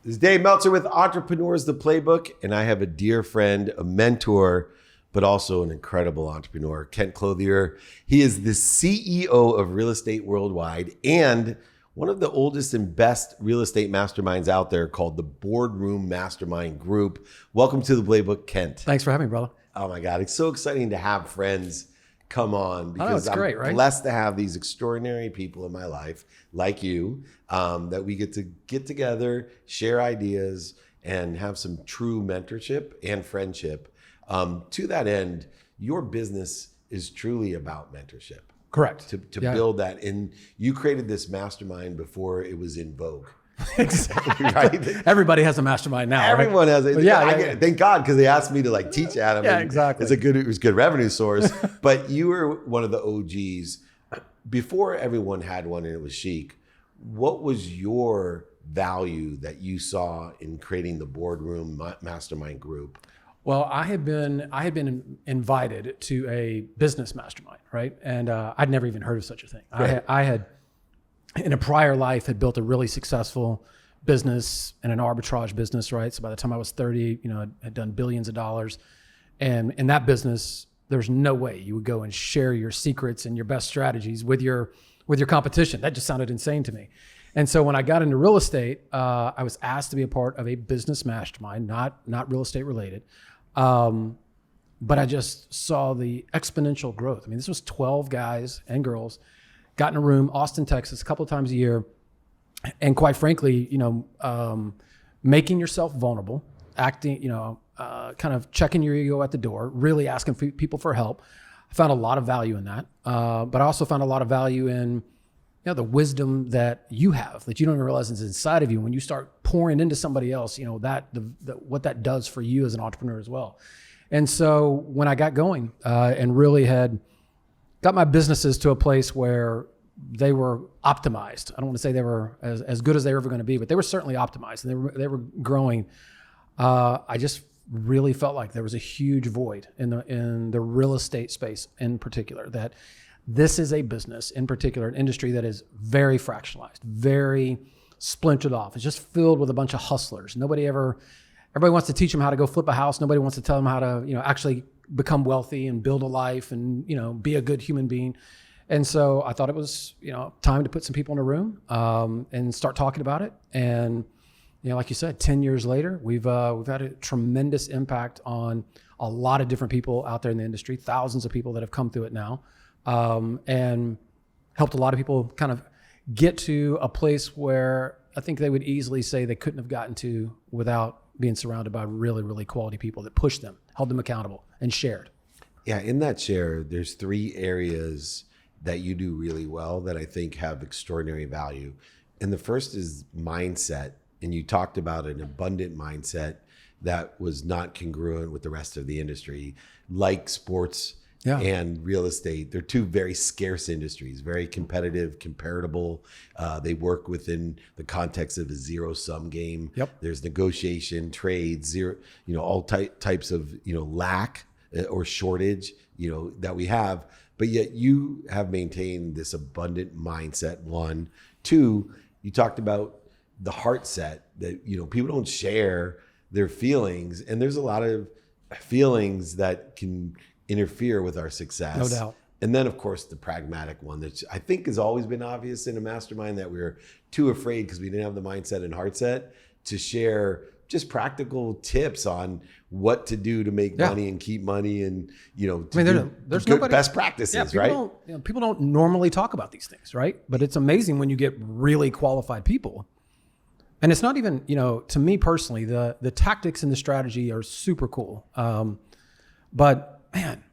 This is Dave Meltzer with Entrepreneurs, the Playbook, and I have a dear friend, a mentor, but also an incredible entrepreneur, Kent Clothier. He is the CEO of Real Estate Worldwide and one of the oldest and best real estate masterminds out there called the Boardroom Mastermind Group. Welcome to the Playbook, Kent. Thanks for having me, brother. Oh my God, it's so exciting to have friends come on because it's great, right? Blessed to have these extraordinary people in my life like you that we get to get together, share ideas, and have some true mentorship and friendship. To that end, your business is truly about mentorship. Correct. To build that. And you created this mastermind before it was in vogue. Exactly. Right? Everybody has a mastermind now. Everyone has it. Yeah. Thank God, because they asked me to teach at them. Yeah, exactly. It was a good revenue source. But you were one of the OGs. Before everyone had one and it was chic, what was your value that you saw in creating the Boardroom Mastermind Group? Well, I had been invited to a business mastermind, right? And I'd never even heard of such a thing. Right. I had, in a prior life, had built a really successful business and an arbitrage business, right? So by the time I was 30, I had done billions of dollars. And in that business, there's no way you would go and share your secrets and your best strategies with your competition. That just sounded insane to me. And so when I got into real estate, I was asked to be a part of a business mastermind, not real estate related. But I just saw the exponential growth. I mean, this was 12 guys and girls, got in a room, Austin, Texas, a couple of times a year. And quite frankly, making yourself vulnerable, acting, kind of checking your ego at the door, really asking people for help. I found a lot of value in that. But I also found a lot of value in the wisdom that you have, that you don't even realize is inside of you. When you start pouring into somebody else, what that does for you as an entrepreneur as well. And so when I got going and really had got my businesses to a place where they were optimized. I don't want to say they were as good as they were ever going to be, but they were certainly optimized and they were growing. I just really felt like there was a huge void in the real estate space in particular, that this is a business, in particular, an industry that is very fractionalized, very splintered off. It's just filled with a bunch of hustlers. Everybody wants to teach them how to go flip a house. Nobody wants to tell them how to, actually become wealthy and build a life and, be a good human being. And so I thought it was, time to put some people in a room and start talking about it. And, like you said, 10 years later, we've had a tremendous impact on a lot of different people out there in the industry, thousands of people that have come through it now. And helped a lot of people kind of get to a place where I think they would easily say they couldn't have gotten to without being surrounded by really, really quality people that pushed them, held them accountable, and shared. Yeah, in that share, there's 3 areas that you do really well that I think have extraordinary value. And the first is mindset. And you talked about an abundant mindset that was not congruent with the rest of the industry, like sports. Yeah. And real estate. They're 2 very scarce industries, very competitive, comparable. They work within the context of a zero-sum game. Yep. There's negotiation, trade, zero, all types of, lack or shortage, that we have. But yet you have maintained this abundant mindset, 1. 2, you talked about the heart set that, people don't share their feelings. And there's a lot of feelings that can interfere with our success. No doubt. And then, of course, the pragmatic one that I think has always been obvious in a mastermind, that we were too afraid because we didn't have the mindset and heart set to share just practical tips on what to do to make money and keep money and, there's good best practices, right? People don't normally talk about these things, right? But it's amazing when you get really qualified people. And it's not even, to me personally, the tactics and the strategy are super cool. But man,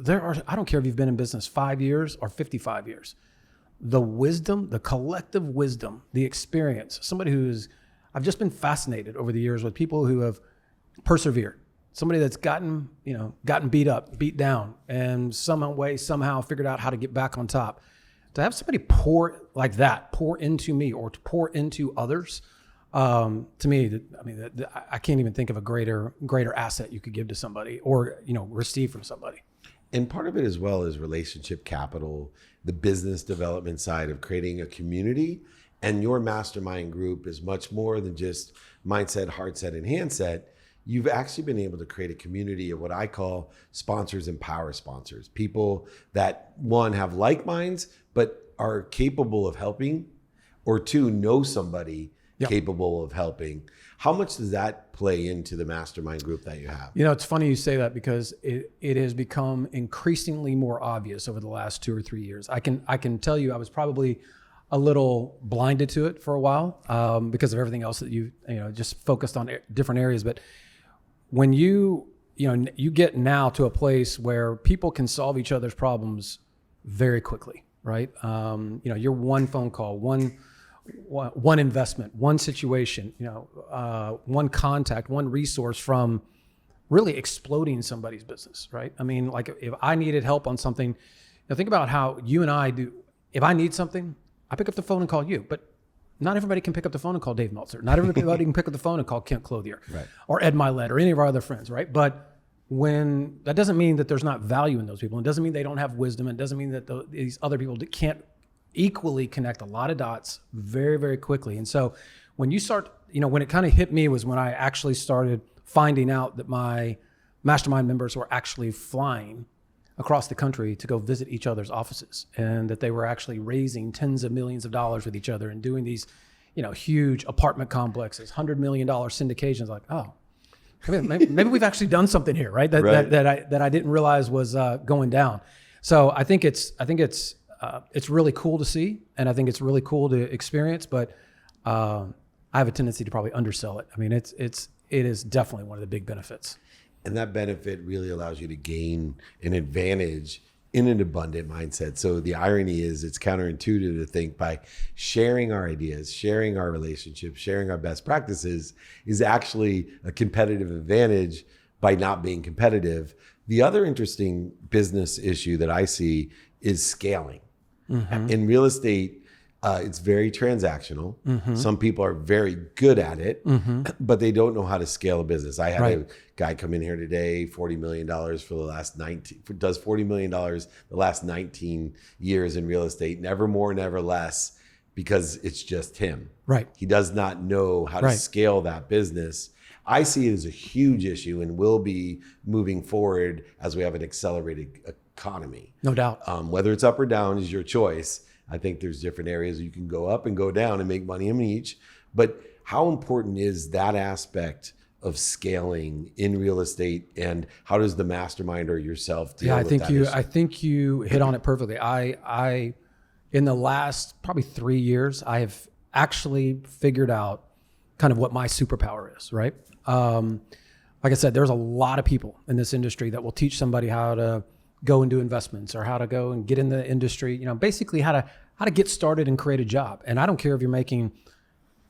I don't care if you've been in business 5 years or 55 years. The wisdom, the collective wisdom, the experience, I've just been fascinated over the years with people who have persevered. Somebody that's gotten beat up, beat down, and somehow figured out how to get back on top. To have somebody pour into me or to pour into others, to me, I can't even think of a greater asset you could give to somebody or, receive from somebody. And part of it as well is relationship capital, the business development side of creating a community and your mastermind group is much more than just mindset, heart set, and handset. You've actually been able to create a community of what I call sponsors and power sponsors. People that, one, have like minds, but are capable of helping, or two, know somebody capable of helping. How much does that play into the mastermind group that you have? You know, it's funny you say that, because it has become increasingly more obvious over the last 2 or 3 years. I can tell you, I was probably a little blinded to it for a while because of everything else that you just focused on different areas. But when you get now to a place where people can solve each other's problems very quickly, right? You're one phone call, one investment, one situation, one contact, one resource from really exploding somebody's business, right? I mean, like if I needed help on something, think about how you and I do. If I need something, I pick up the phone and call you, but not everybody can pick up the phone and call Dave Meltzer. Not everybody can pick up the phone and call Kent Clothier, right, or Ed Milet or any of our other friends, right? But when that doesn't mean that there's not value in those people. It doesn't mean they don't have wisdom. It doesn't mean that these other people can't equally connect a lot of dots very, very quickly. And so when you start, when it kind of hit me was when I actually started finding out that my mastermind members were actually flying across the country to go visit each other's offices, and that they were actually raising tens of millions of dollars with each other and doing these, huge apartment complexes, $100 million syndications. Like, oh, maybe we've actually done something here, right? That I didn't realize was going down. So I think it's really cool to see, and I think it's really cool to experience. But I have a tendency to probably undersell it. I mean, it is definitely one of the big benefits. And that benefit really allows you to gain an advantage in an abundant mindset. So the irony is, it's counterintuitive to think by sharing our ideas, sharing our relationships, sharing our best practices is actually a competitive advantage by not being competitive. The other interesting business issue that I see is scaling. Mm-hmm. In real estate, it's very transactional. Mm-hmm. Some people are very good at it, mm-hmm. but they don't know how to scale a business. I had a guy come in here today, $40 million for the last 19, does $40 million the last 19 years in real estate, never more, never less, because it's just him. Right. He does not know how to scale that business. I see it as a huge issue and will be moving forward as we have an accelerated economy. No doubt. Whether it's up or down is your choice. I think there's different areas you can go up and go down and make money in each. But how important is that aspect of scaling in real estate, and how does the mastermind or yourself deal with that issue? I think you hit on it perfectly. I in the last probably 3 years, I have actually figured out kind of what my superpower is, right? Like I said, there's a lot of people in this industry that will teach somebody how to go and do investments, or how to go and get in the industry, basically how to get started and create a job. And I don't care if you're making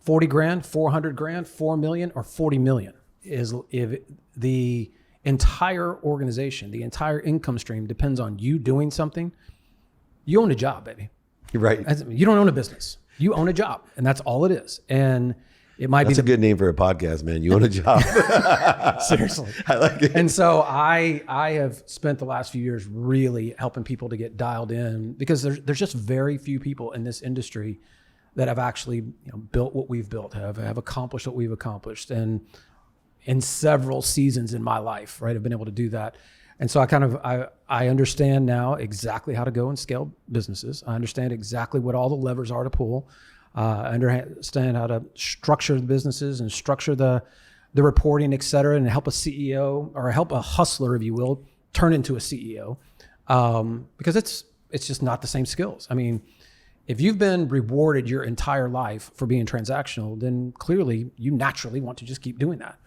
40 grand, 400 grand, 4 million, or 40 million. If the entire organization, the entire income stream depends on you doing something, you own a job, baby. Right. You don't own a business. You own a job, and that's all it is. And it might be a good name for a podcast, man. You own a job. Seriously. I like it. And so I have spent the last few years really helping people to get dialed in, because there's just very few people in this industry that have actually built what we've built, have accomplished what we've accomplished. And in several seasons in my life, right, I've been able to do that. And so I understand now exactly how to go and scale businesses. I understand exactly what all the levers are to pull. I understand how to structure the businesses and structure the reporting, et cetera, and help a CEO, or help a hustler, if you will, turn into a CEO. Because it's just not the same skills. I mean, if you've been rewarded your entire life for being transactional, then clearly you naturally want to just keep doing that.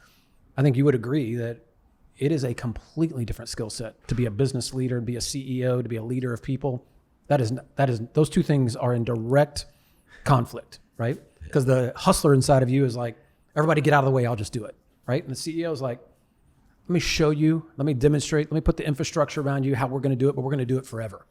I think you would agree that it is a completely different skill set to be a business leader, to be a CEO, to be a leader of people. That is those two things are in direct conflict, right? Because the hustler inside of you is like, everybody get out of the way, I'll just do it, right? And the CEO is like, let me show you, let me demonstrate, let me put the infrastructure around you, how we're going to do it, but we're going to do it forever.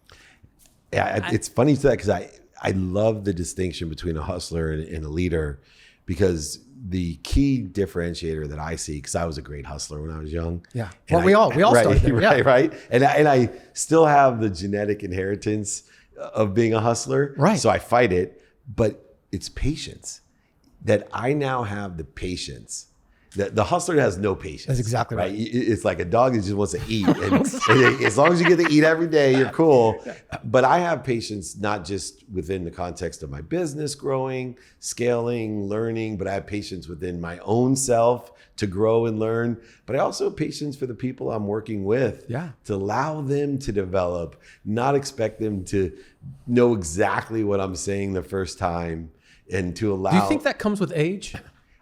Yeah, it's funny you say that, because I love the distinction between a hustler and a leader, because the key differentiator that I see, because I was a great hustler when I was young. Yeah, well, we all started there. Yeah. Right. And I still have the genetic inheritance of being a hustler. Right. So I fight it. But it's patience. That I now have the patience. The hustler has no patience. That's exactly right. It's like a dog that just wants to eat. And as long as you get to eat every day, you're cool. But I have patience, not just within the context of my business growing, scaling, learning, but I have patience within my own self to grow and learn. But I also have patience for the people I'm working with, to allow them to develop, not expect them to know exactly what I'm saying the first time, and to allow. Do you think that comes with age?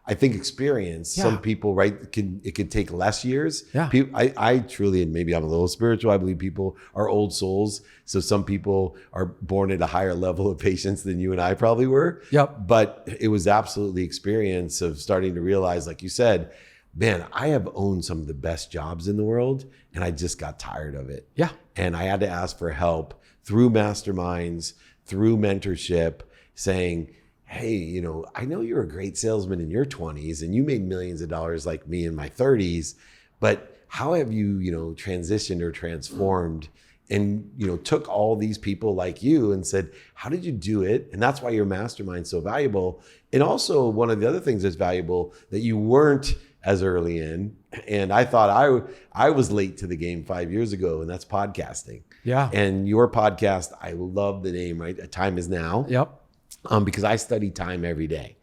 I think experience. Some people, right, it could take less years. I truly, and maybe I'm a little spiritual, I believe people are old souls. So some people are born at a higher level of patience than you and I probably were. But it was absolutely experience of starting to realize, like you said, man, I have owned some of the best jobs in the world, and I just got tired of it. And I had to ask for help through masterminds, through mentorship, saying, hey, I know you're a great salesman in your 20s and you made millions of dollars like me in my 30s, but how have you, transitioned or transformed and, took all these people like you and said, how did you do it? And that's why your mastermind's so valuable. And also one of the other things that's valuable that you weren't as early in, and I thought I was late to the game 5 years ago, and that's podcasting. And your podcast, I love the name, right? Time is Now. Because I study time every day.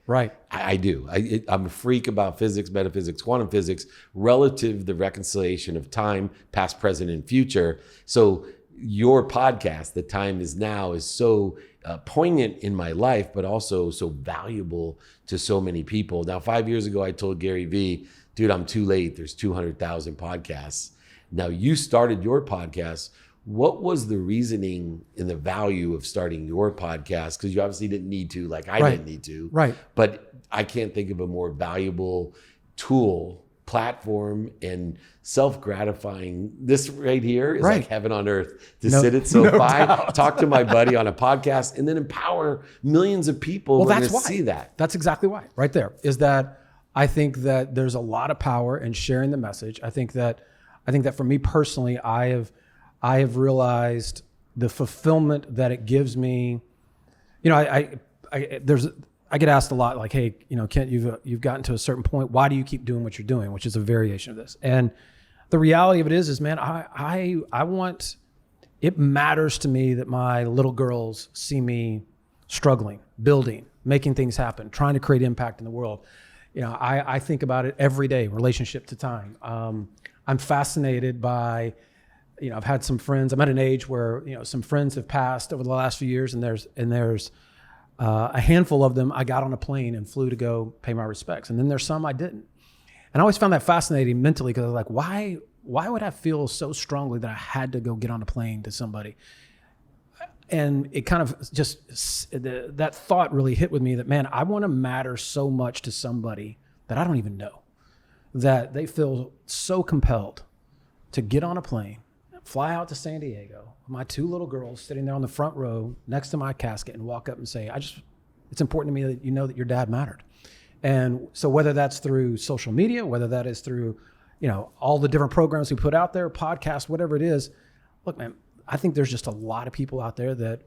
I do. I'm a freak about physics, metaphysics, quantum physics, relative to the reconciliation of time, past, present, and future. So your podcast, The Time Is Now, is so poignant in my life, but also so valuable to so many people. Now, 5 years ago, I told Gary Vee, dude, I'm too late. There's 200,000 podcasts. Now, you started your podcast. What was the reasoning and the value of starting your podcast? Because you obviously didn't need to, like I didn't need to. But I can't think of a more valuable tool, platform, and self-gratifying. This right here is like heaven on earth. To sit at SoFi, talk to my buddy on a podcast, and then empower millions of people. Well, that's why. See that. That's exactly why. Right there is that I think that there's a lot of power in sharing the message. I think that for me personally, I have realized the fulfillment that it gives me. I get asked a lot, like, hey, Kent, you've gotten to a certain point. Why do you keep doing what you're doing? Which is a variation of this. And the reality of it is man, I want, it matters to me that my little girls see me struggling, building, making things happen, trying to create impact in the world. I think about it every day, relationship to time. I'm fascinated by, I've had some friends. I'm at an age where some friends have passed over the last few years, and there's a handful of them I got on a plane and flew to go pay my respects, and then there's some I didn't. And I always found that fascinating mentally, because I was like, why would I feel so strongly that I had to go get on a plane to somebody? And it kind of just that thought really hit with me that, man, I want to matter so much to somebody that I don't even know, that they feel so compelled to get on a plane, fly out to San Diego, my two little girls sitting there on the front row next to my casket, and walk up and say, it's important to me that you know that your dad mattered. And so whether that's through social media, whether that is through, all the different programs we put out there, podcasts, whatever it is, look, man, I think there's just a lot of people out there that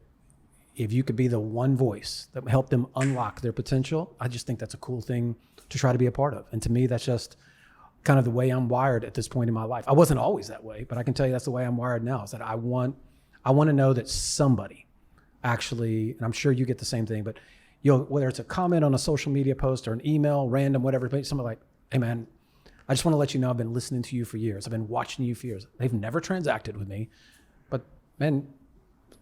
if you could be the one voice that help them unlock their potential, I just think that's a cool thing to try to be a part of. And to me, that's just kind of the way I'm wired at this point in my life. I wasn't always that way, but I can tell you that's the way I'm wired now, is that I want to know that somebody actually, and I'm sure you get the same thing, but whether it's a comment on a social media post or an email, random, whatever, somebody like, hey man, I just want to let you know I've been listening to you for years. I've been watching you for years. They've never transacted with me, but man,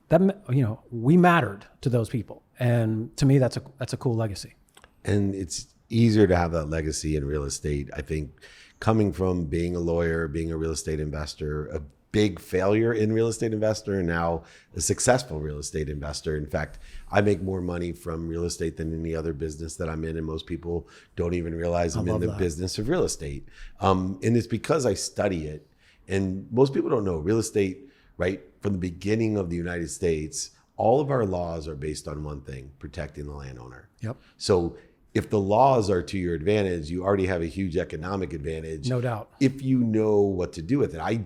that, we mattered to those people. And to me, that's a cool legacy. And it's easier to have that legacy in real estate. I think coming from being a lawyer, being a real estate investor, a big failure in real estate investor, and now a successful real estate investor. In fact, I make more money from real estate than any other business that I'm in, and most people don't even realize I'm in the business of real estate. And it's because I study it. And most people don't know real estate, right? From the beginning of the United States, all of our laws are based on one thing: protecting the landowner. So if the laws are to your advantage, you already have a huge economic advantage. No doubt. If you know what to do with it. I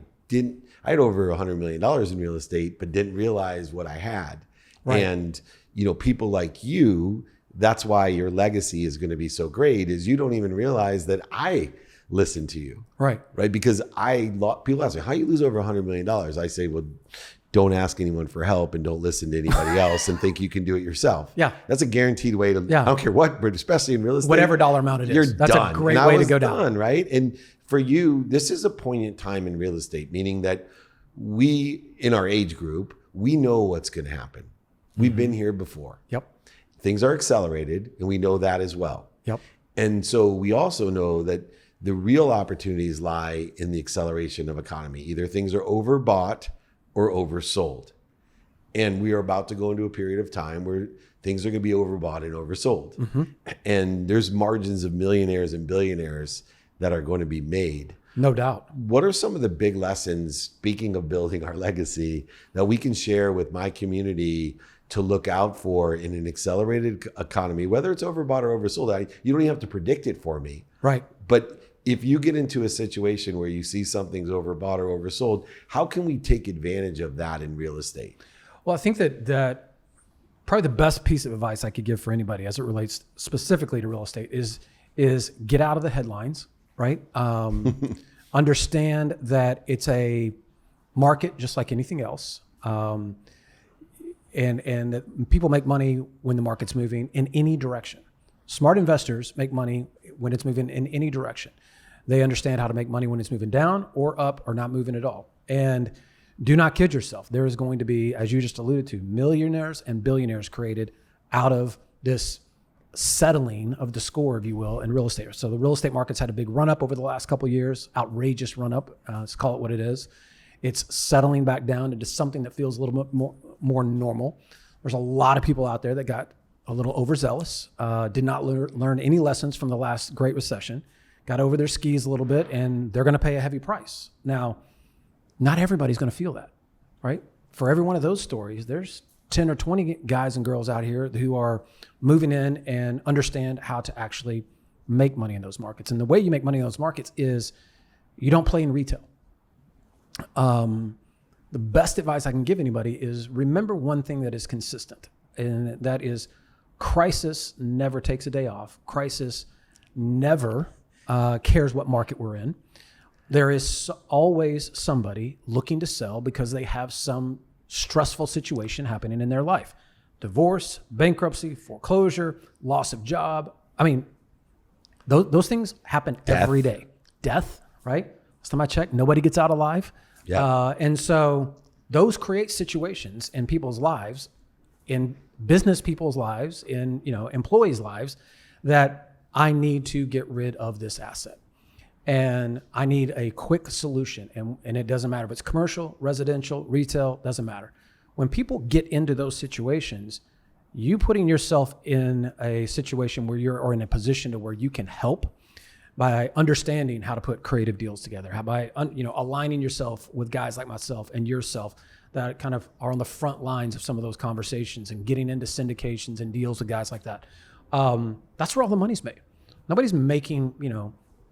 had over $100 million in real estate, but didn't realize what I had. And, people like you that's why your legacy is going to be so great, is you don't even realize that I listen to you. Right. Because people ask me, how you lose over $100 million? I say, well, don't ask anyone for help and don't listen to anybody else and think you can do it yourself. Yeah. That's a guaranteed way to, I don't care what, but especially in real estate. Whatever dollar amount it is. That's done. a great way to go down. Right. And for you, this is a poignant time in real estate, meaning that we, in our age group, we know what's going to happen. We've been here before. Yep. Things are accelerated, and we know that as well. Yep. And so we also know that the real opportunities lie in the acceleration of economy. Either things are overbought or oversold. And we are about to go into a period of time where things are going to be overbought and oversold. Mm-hmm. And there's margins of millionaires and billionaires that are going to be made. No doubt. What are some of the big lessons, speaking of building our legacy, that we can share with my community to look out for in an accelerated economy, whether it's overbought or oversold? You don't even have to predict it for me. Right. But if you get into a situation where you see something's overbought or oversold, how can we take advantage of that in real estate? Well, I think that probably the best piece of advice I could give for anybody as it relates specifically to real estate is get out of the headlines, right? Understand that it's a market just like anything else. And that people make money when the market's moving in any direction. Smart investors make money when it's moving in any direction. They understand how to make money when it's moving down or up or not moving at all. And do not kid yourself. There is going to be, as you just alluded to, millionaires and billionaires created out of this settling of the score, if you will, in real estate. So the real estate market's had a big run up over the last couple of years, outrageous run up. Let's call it what it is. It's settling back down into something that feels a little bit more normal. There's a lot of people out there that got a little overzealous, did not learn any lessons from the last Great Recession, got over their skis a little bit, and they're going to pay a heavy price. Now, not everybody's going to feel that, right? For every one of those stories, there's 10 or 20 guys and girls out here who are moving in and understand how to actually make money in those markets. And the way you make money in those markets is you don't play in retail. The best advice I can give anybody is remember one thing that is consistent, and that is crisis never takes a day off. Crisis never cares what market we're in. There is always somebody looking to sell because they have some stressful situation happening in their life. Divorce, bankruptcy, foreclosure, loss of job. I mean, those things happen every day. Death, right? Last time I checked, nobody gets out alive. Yeah. And so those create situations in people's lives, in business people's lives, in employees' lives, that I need to get rid of this asset. And I need a quick solution. And it doesn't matter if it's commercial, residential, retail, doesn't matter. When people get into those situations, you putting yourself in a situation or in a position to where you can help by understanding how to put creative deals together, by aligning yourself with guys like myself and yourself that kind of are on the front lines of some of those conversations and getting into syndications and deals with guys like that. That's where all the money's made. Nobody's making,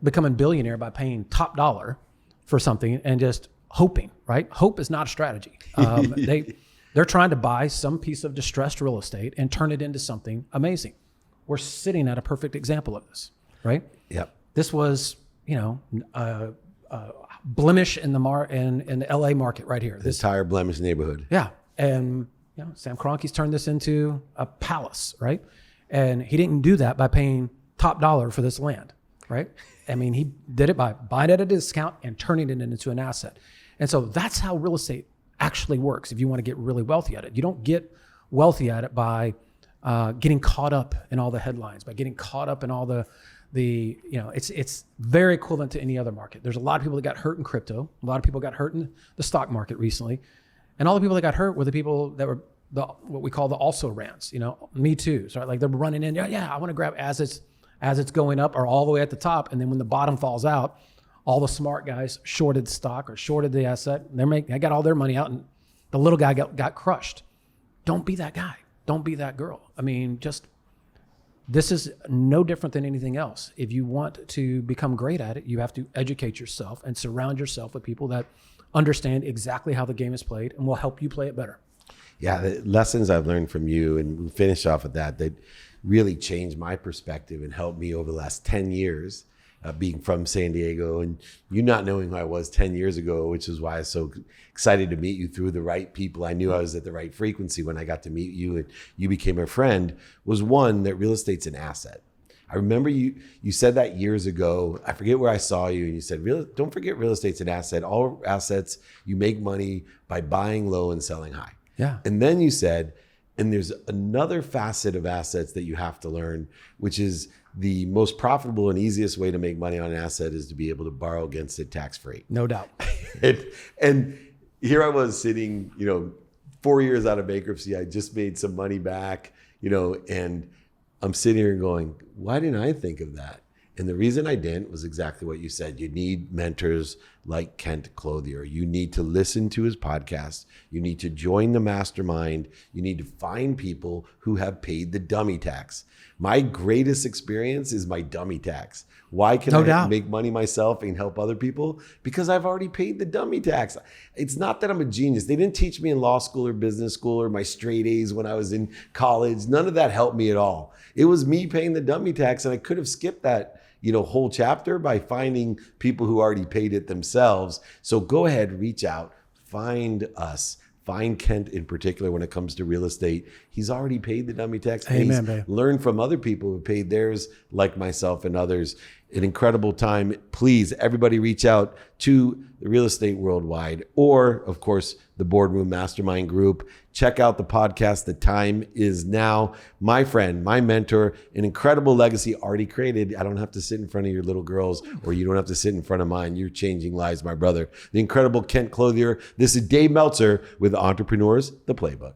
becoming billionaire by paying top dollar for something and just hoping, right? Hope is not a strategy. They're trying to buy some piece of distressed real estate and turn it into something amazing. We're sitting at a perfect example of this, right? Yep. This was, a blemish in the LA market right here. This entire blemish neighborhood. Yeah. And Sam Kroenke's turned this into a palace, right? And he didn't do that by paying top dollar for this land, right? I mean, he did it by buying it at a discount and turning it into an asset. And so that's how real estate actually works if you want to get really wealthy at it. You don't get wealthy at it by getting caught up in all the headlines, by getting caught up in all it's very equivalent to any other market. There's a lot of people that got hurt in crypto. A lot of people got hurt in the stock market recently. And all the people that got hurt were the people that were what we call the also rants, me too. So like they're running in, I want to grab as it's going up or all the way at the top. And then when the bottom falls out, all the smart guys shorted stock or shorted the asset. They got all their money out and the little guy got crushed. Don't be that guy. Don't be that girl. I mean, this is no different than anything else. If you want to become great at it, you have to educate yourself and surround yourself with people that understand exactly how the game is played and will help you play it better. Yeah, the lessons I've learned from you, and we'll finish off with that really changed my perspective and helped me over the last 10 years, being from San Diego and you not knowing who I was 10 years ago, which is why I was so excited to meet you through the right people. I knew I was at the right frequency when I got to meet you and you became a friend, was one, that real estate's an asset. I remember you said that years ago. I forget where I saw you, and you said, don't forget real estate's an asset. All assets, you make money by buying low and selling high. Yeah. And then you said, and there's another facet of assets that you have to learn, which is the most profitable and easiest way to make money on an asset is to be able to borrow against it tax-free. No doubt. and here I was sitting, 4 years out of bankruptcy. I just made some money back, and I'm sitting here going, why didn't I think of that? And the reason I didn't was exactly what you said. You need mentors like Kent Clothier. You need to listen to his podcast. You need to join the mastermind. You need to find people who have paid the dummy tax. My greatest experience is my dummy tax. Why can I make money myself and help other people? Because I've already paid the dummy tax. It's not that I'm a genius. They didn't teach me in law school or business school or my straight A's when I was in college. None of that helped me at all. It was me paying the dummy tax, and I could have skipped that whole chapter by finding people who already paid it themselves. So go ahead, reach out, find us, find Kent in particular when it comes to real estate. He's already paid the dummy tax. Amen, babe. Learn from other people who paid theirs, like myself and others. An incredible time. Please, everybody reach out to the Real Estate Worldwide, or of course, the Boardroom Mastermind group. Check out the podcast. The time is now. My friend, my mentor, an incredible legacy already created. I don't have to sit in front of your little girls, or you don't have to sit in front of mine. You're changing lives, my brother. The incredible Kent Clothier. This is Dave Meltzer with Entrepreneurs, the Playbook.